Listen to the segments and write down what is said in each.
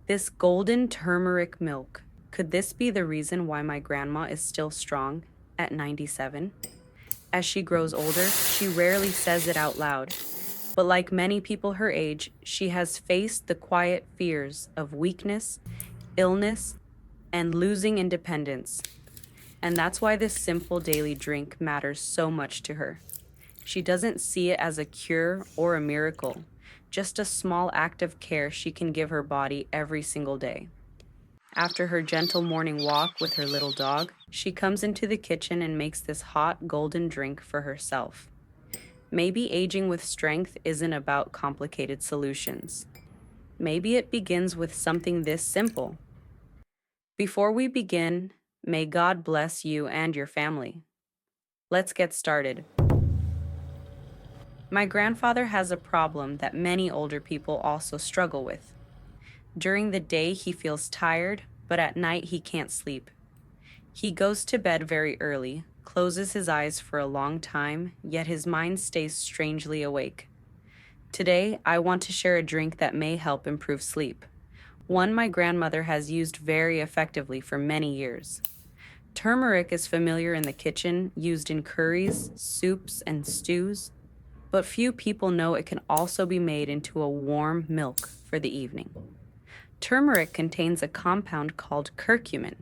This golden turmeric milk. Could this be the reason why my grandma is still strong at 97? As she grows older, she rarely says it out loud. But like many people her age, she has faced the quiet fears of weakness, illness, and losing independence. And that's why this simple daily drink matters so much to her. She doesn't see it as a cure or a miracle, just a small act of care she can give her body every single day. After her gentle morning walk with her little dog, she comes into the kitchen and makes this hot golden drink for herself. Maybe aging with strength isn't about complicated solutions. Maybe it begins with something this simple. Before we begin, may God bless you and your family. Let's get started. My grandfather has a problem that many older people also struggle with. During the day, he feels tired, but at night, he can't sleep. He goes to bed very early, closes his eyes for a long time, yet his mind stays strangely awake. Today, I want to share a drink that may help improve sleep. One my grandmother has used very effectively for many years. Turmeric is familiar in the kitchen, used in curries, soups, and stews, but few people know it can also be made into a warm milk for the evening. Turmeric contains a compound called curcumin,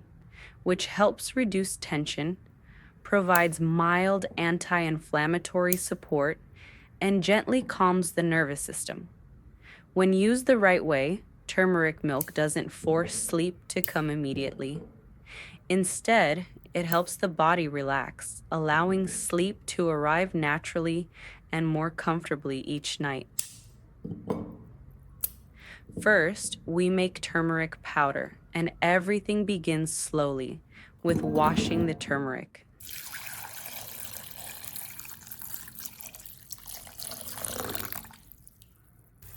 which helps reduce tension, provides mild anti-inflammatory support, and gently calms the nervous system. When used the right way, turmeric milk doesn't force sleep to come immediately. Instead, it helps the body relax, allowing sleep to arrive naturally and more comfortably each night. First, we make turmeric powder, and everything begins slowly with washing the turmeric.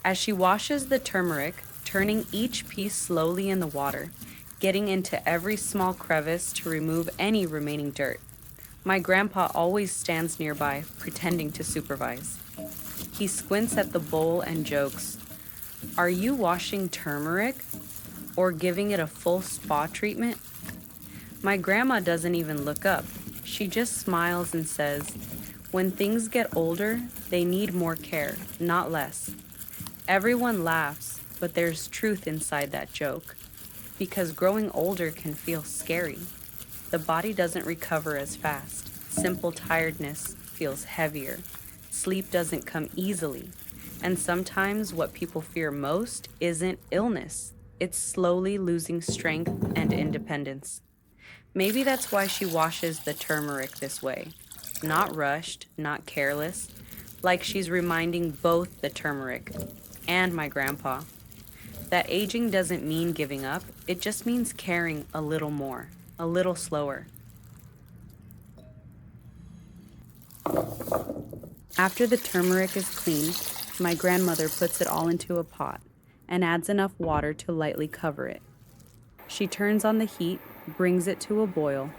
As she washes the turmeric, turning each piece slowly in the water, getting into every small crevice to remove any remaining dirt. My grandpa always stands nearby, pretending to supervise. He squints at the bowl and jokes, "Are you washing turmeric? Or giving it a full spa treatment?" My grandma doesn't even look up. She just smiles and says, "When things get older, they need more care, not less." Everyone laughs, but there's truth inside that joke. Because growing older can feel scary. The body doesn't recover as fast. Simple tiredness feels heavier. Sleep doesn't come easily. And sometimes what people fear most isn't illness. It's slowly losing strength and independence. Maybe that's why she washes the turmeric this way. Not rushed, not careless, like she's reminding both the turmeric and my grandpa that aging doesn't mean giving up, it just means caring a little more, a little slower. After the turmeric is cleaned, my grandmother puts it all into a pot and adds enough water to lightly cover it. She turns on the heat, brings it to a boil,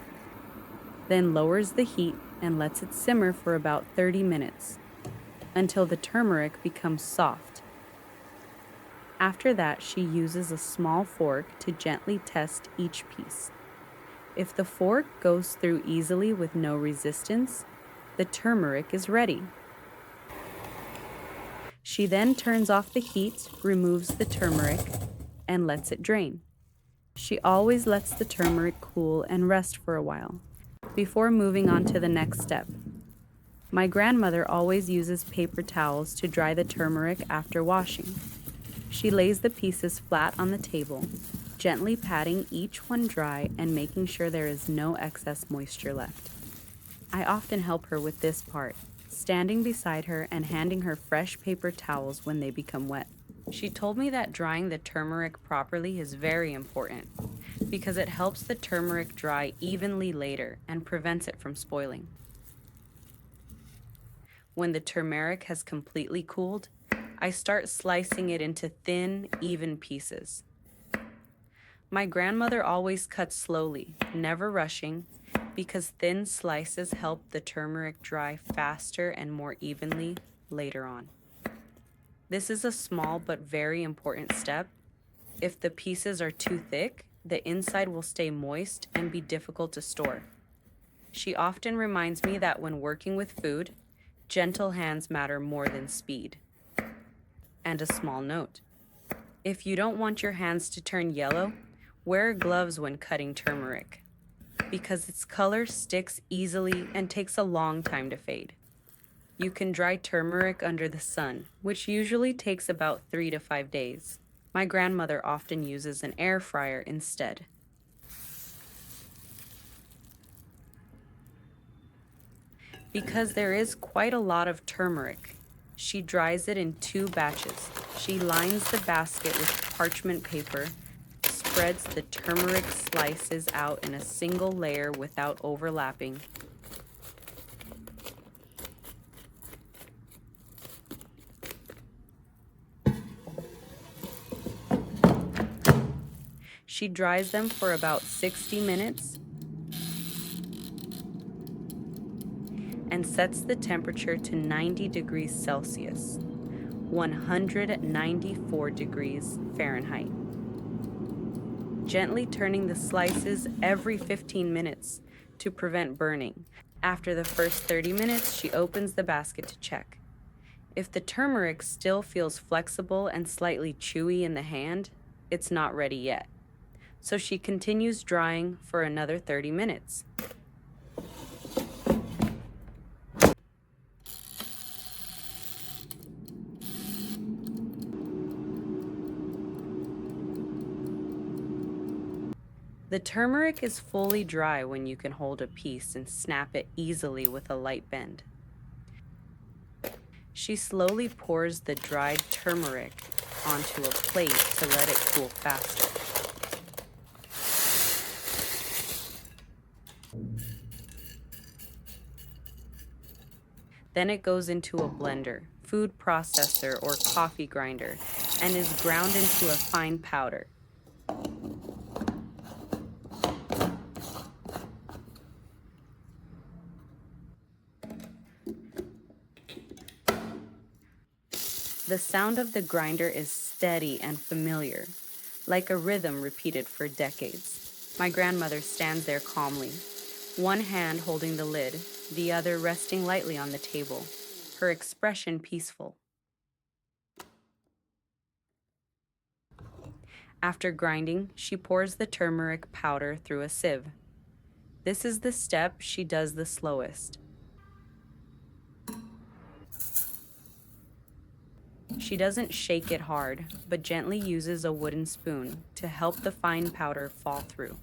then lowers the heat and lets it simmer for about 30 minutes until the turmeric becomes soft. After that, she uses a small fork to gently test each piece. If the fork goes through easily with no resistance, the turmeric is ready. She then turns off the heat, removes the turmeric, and lets it drain. She always lets the turmeric cool and rest for a while before moving on to the next step. My grandmother always uses paper towels to dry the turmeric after washing. She lays the pieces flat on the table, gently patting each one dry and making sure there is no excess moisture left. I often help her with this part, standing beside her and handing her fresh paper towels when they become wet. She told me that drying the turmeric properly is very important because it helps the turmeric dry evenly later and prevents it from spoiling. When the turmeric has completely cooled, I start slicing it into thin, even pieces. My grandmother always cuts slowly, never rushing, because thin slices help the turmeric dry faster and more evenly later on. This is a small but very important step, If the pieces are too thick, the inside will stay moist and be difficult to store. She often reminds me that when working with food, gentle hands matter more than speed. And a small note: if you don't want your hands to turn yellow, wear gloves when cutting turmeric, because its color sticks easily and takes a long time to fade. You can dry turmeric under the sun, which usually takes about 3 to 5 days. My grandmother often uses an air fryer instead. Because there is quite a lot of turmeric, she dries it in 2 batches. She lines the basket with parchment paper, spreads the turmeric slices out in a single layer without overlapping. She dries them for about 60 minutes and sets the temperature to 90 degrees Celsius, 194 degrees Fahrenheit. Gently turning the slices every 15 minutes to prevent burning. After the first 30 minutes, she opens the basket to check. If the turmeric still feels flexible and slightly chewy in the hand, it's not ready yet. So she continues drying for another 30 minutes. The turmeric is fully dry when you can hold a piece and snap it easily with a light bend. She slowly pours the dried turmeric onto a plate to let it cool faster. Then it goes into a blender, food processor, or coffee grinder, and is ground into a fine powder. The sound of the grinder is steady and familiar, like a rhythm repeated for decades. My grandmother stands there calmly, one hand holding the lid, the other resting lightly on the table, her expression peaceful. After grinding, she pours the turmeric powder through a sieve. This is the step she does the slowest. She doesn't shake it hard, but gently uses a wooden spoon to help the fine powder fall through,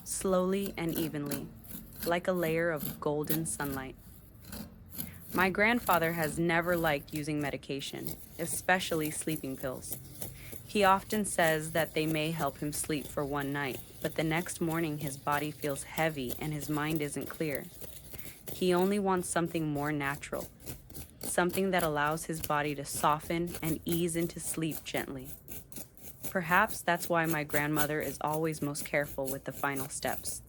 slowly and evenly, like a layer of golden sunlight. My grandfather has never liked using medication, especially sleeping pills. He often says that they may help him sleep for one night, but the next morning his body feels heavy and his mind isn't clear. He only wants something more natural, something that allows his body to soften and ease into sleep gently. Perhaps that's why my grandmother is always most careful with the final steps.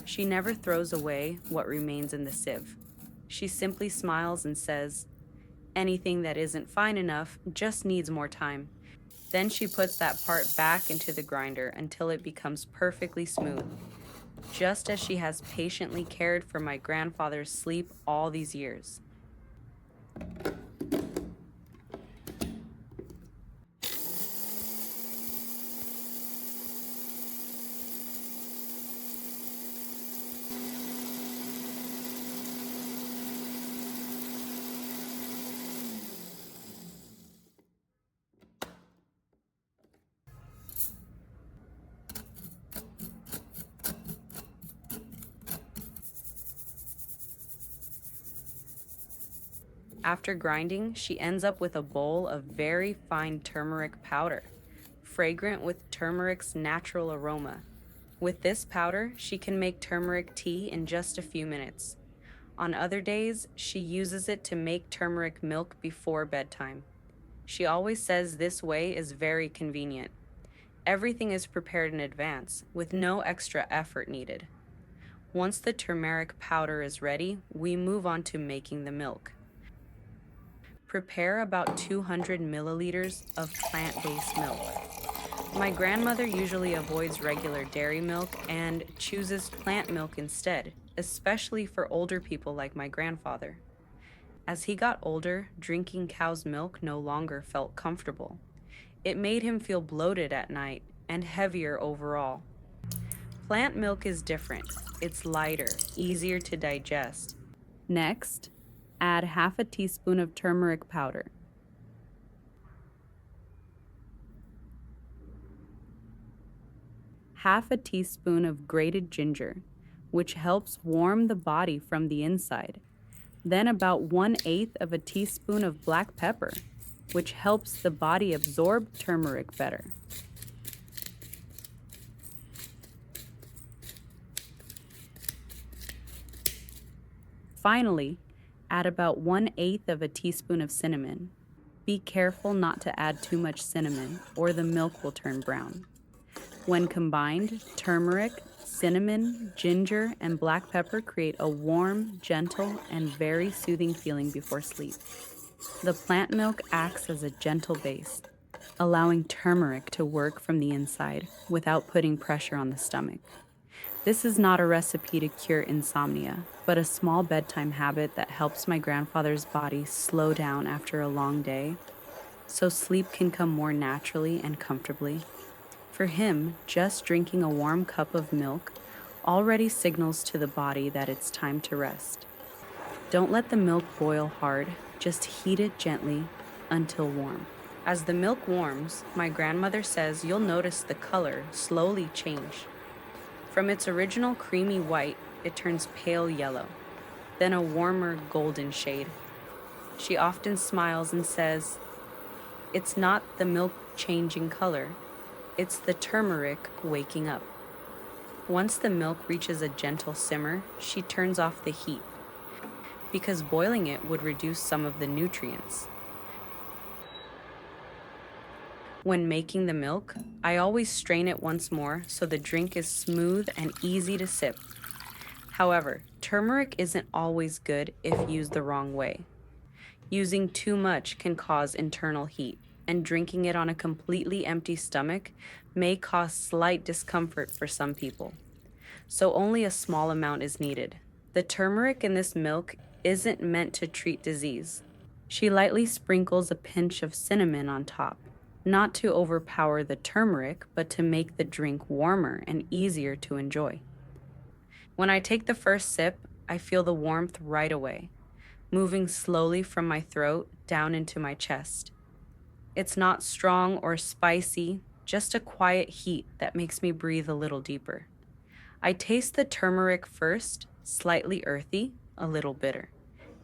She never throws away what remains in the sieve. She simply smiles and says, "Anything that isn't fine enough just needs more time." Then she puts that part back into the grinder until it becomes perfectly smooth, just as she has patiently cared for my grandfather's sleep all these years. After grinding, she ends up with a bowl of very fine turmeric powder, fragrant with turmeric's natural aroma. With this powder, she can make turmeric tea in just a few minutes. On other days, she uses it to make turmeric milk before bedtime. She always says this way is very convenient. Everything is prepared in advance, with no extra effort needed. Once the turmeric powder is ready, we move on to making the milk. Prepare about 200 milliliters of plant-based milk. My grandmother usually avoids regular dairy milk and chooses plant milk instead, especially for older people like my grandfather. As he got older, drinking cow's milk no longer felt comfortable. It made him feel bloated at night and heavier overall. Plant milk is different. It's lighter, easier to digest. Next, add half a teaspoon of turmeric powder. Half a teaspoon of grated ginger, which helps warm the body from the inside. Then about 1/8 of a teaspoon of black pepper, which helps the body absorb turmeric better. Finally, add about 1/8 of a teaspoon of cinnamon. Be careful not to add too much cinnamon or the milk will turn brown. When combined, turmeric, cinnamon, ginger, and black pepper create a warm, gentle, and very soothing feeling before sleep. The plant milk acts as a gentle base, allowing turmeric to work from the inside without putting pressure on the stomach. This is not a recipe to cure insomnia, but a small bedtime habit that helps my grandfather's body slow down after a long day, so sleep can come more naturally and comfortably. For him, just drinking a warm cup of milk already signals to the body that it's time to rest. Don't let the milk boil hard, just heat it gently until warm. As the milk warms, my grandmother says you'll notice the color slowly change. From its original creamy white, it turns pale yellow, then a warmer golden shade. She often smiles and says, "It's not the milk changing color, it's the turmeric waking up." Once the milk reaches a gentle simmer, she turns off the heat, because boiling it would reduce some of the nutrients. When making the milk, I always strain it once more so the drink is smooth and easy to sip. However, turmeric isn't always good if used the wrong way. Using too much can cause internal heat, and drinking it on a completely empty stomach may cause slight discomfort for some people. So only a small amount is needed. The turmeric in this milk isn't meant to treat disease. She lightly sprinkles a pinch of cinnamon on top, not to overpower the turmeric, but to make the drink warmer and easier to enjoy. When I take the first sip, I feel the warmth right away, moving slowly from my throat down into my chest. It's not strong or spicy, just a quiet heat that makes me breathe a little deeper. I taste the turmeric first, slightly earthy, a little bitter,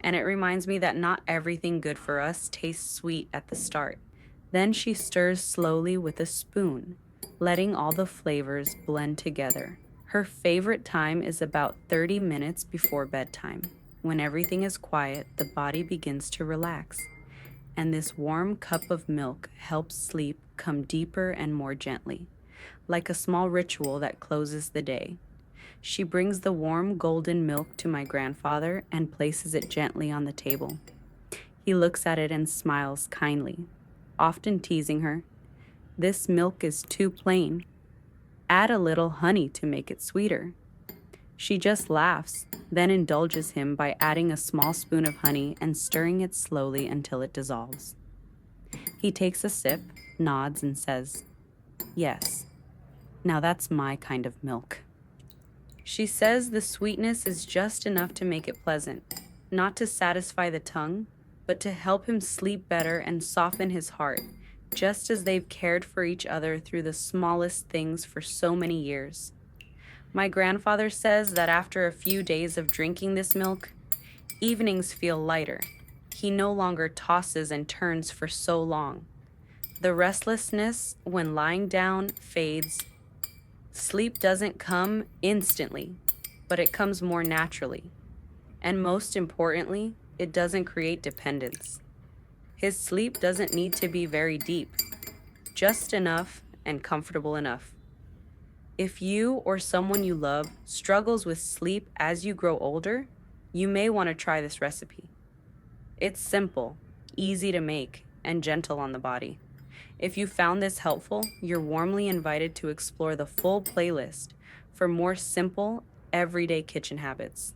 and it reminds me that not everything good for us tastes sweet at the start. Then she stirs slowly with a spoon, letting all the flavors blend together. Her favorite time is about 30 minutes before bedtime. When everything is quiet, the body begins to relax, and this warm cup of milk helps sleep come deeper and more gently, like a small ritual that closes the day. She brings the warm golden milk to my grandfather and places it gently on the table. He looks at it and smiles kindly, often teasing her. "This milk is too plain. Add a little honey to make it sweeter." She just laughs, then indulges him by adding a small spoon of honey and stirring it slowly until it dissolves. He takes a sip, nods, and says, "Yes, now that's my kind of milk." She says the sweetness is just enough to make it pleasant, not to satisfy the tongue, but to help him sleep better and soften his heart, just as they've cared for each other through the smallest things for so many years. My grandfather says that after a few days of drinking this milk, evenings feel lighter. He no longer tosses and turns for so long. The restlessness when lying down fades. Sleep doesn't come instantly, but it comes more naturally. And most importantly, it doesn't create dependence. His sleep doesn't need to be very deep, just enough and comfortable enough. If you or someone you love struggles with sleep as you grow older, you may want to try this recipe. It's simple, easy to make, and gentle on the body. If you found this helpful, you're warmly invited to explore the full playlist for more simple, everyday kitchen habits.